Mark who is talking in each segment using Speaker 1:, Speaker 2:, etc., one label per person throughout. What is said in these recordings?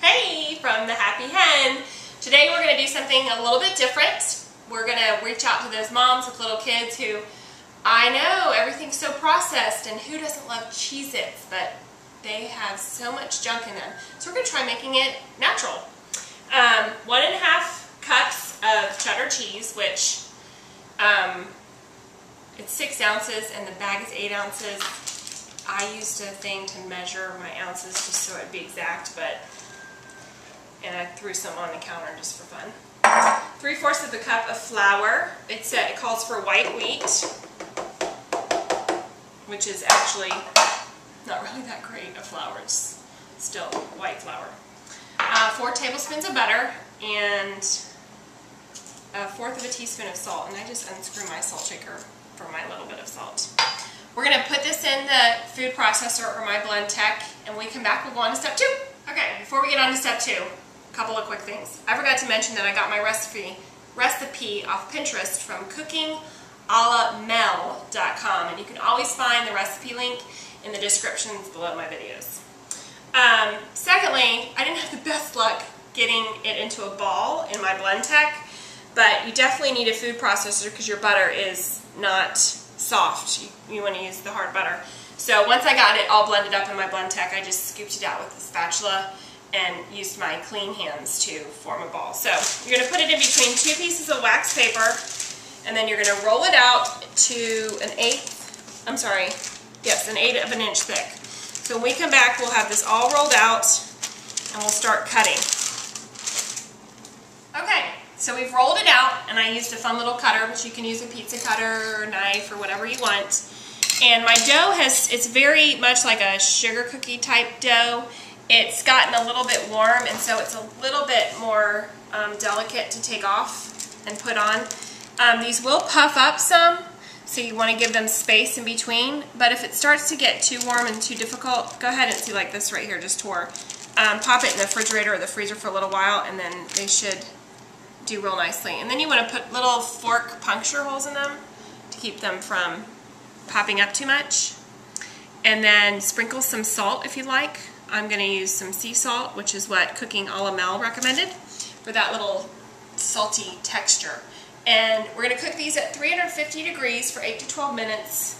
Speaker 1: Hey, from the Happy Hen. Today we're going to do something a little bit different. We're going to reach out to those moms with little kids who, I know, everything's so processed, and who doesn't love Cheez Its, but they have so much junk in them. So we're going to try making it natural. 1.5 cups of cheddar cheese, which it's 6 ounces and the bag is 8 ounces. I used a thing to measure my ounces just so it'd be exact, and I threw some on the counter just for fun. 3/4 of a cup of flour. It calls for white wheat, which is actually not really that great of flour. It's still white flour. 4 tablespoons of butter and 1/4 of a teaspoon of salt. And I just unscrew my salt shaker for my little bit of salt. We're going to put this in the food processor or my blend tech, and when we come back, we'll go on to step 2. Okay, before we get on to step 2, a couple of quick things. I forgot to mention that I got my recipe off Pinterest from cookingalamel.com, and you can always find the recipe link in the descriptions below my videos. Secondly, I didn't have the best luck getting it into a ball in my blend tech, but you definitely need a food processor because your butter is not soft. You want to use the hard butter. So once I got it all blended up in my blend tech, I just scooped it out with a spatula and used my clean hands to form a ball. So you're going to put it in between 2 pieces of wax paper, and then you're going to roll it out to an 1/8 of an inch thick. So when we come back, we'll have this all rolled out and we'll start cutting. Okay, so we've rolled it out, and I used a fun little cutter, but you can use a pizza cutter or knife or whatever you want. And my dough it's very much like a sugar cookie type dough. It's gotten a little bit warm, and so it's a little bit more delicate to take off and put on. These will puff up some, so you want to give them space in between. But if it starts to get too warm and too difficult, go ahead and see, like this right here just tore. Pop it in the refrigerator or the freezer for a little while, and then they should do real nicely. And then you want to put little fork puncture holes in them to keep them from popping up too much. And then sprinkle some salt if you like. I'm going to use some sea salt, which is what Cooking a la Mel recommended for that little salty texture. And we're going to cook these at 350 degrees for 8 to 12 minutes.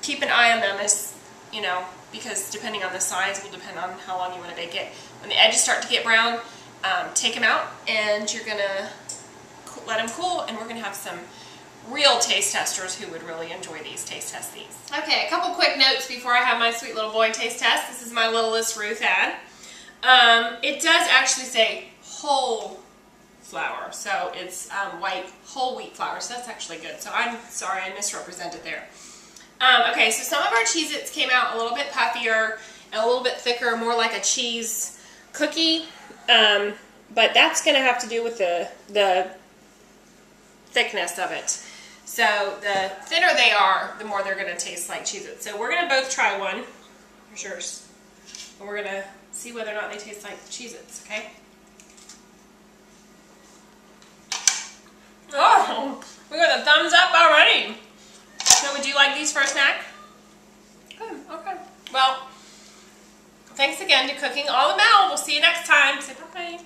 Speaker 1: Keep an eye on them, as you know, because depending on the size will depend on how long you want to bake it. When the edges start to get brown, take them out, and you're going to let them cool, and we're going to have some real taste testers who would really enjoy taste test these. Okay, a couple quick notes before I have my sweet little boy taste test. This is my Littlest Ruth ad. It does actually say whole flour, so it's white whole wheat flour, so that's actually good. So I'm sorry I misrepresented there. Okay, so some of our Cheez Its came out a little bit puffier and a little bit thicker, more like a cheese cookie, but that's going to have to do with the thickness of it. So the thinner they are, the more they're going to taste like Cheez Its. So we're going to both try one. Here's yours. And we're going to see whether or not they taste like Cheez Its, okay? Oh, we got a thumbs up already. So would you like these for a snack? Good, okay. Well, thanks again to Cooking a la Mel. We'll see you next time. Say bye-bye.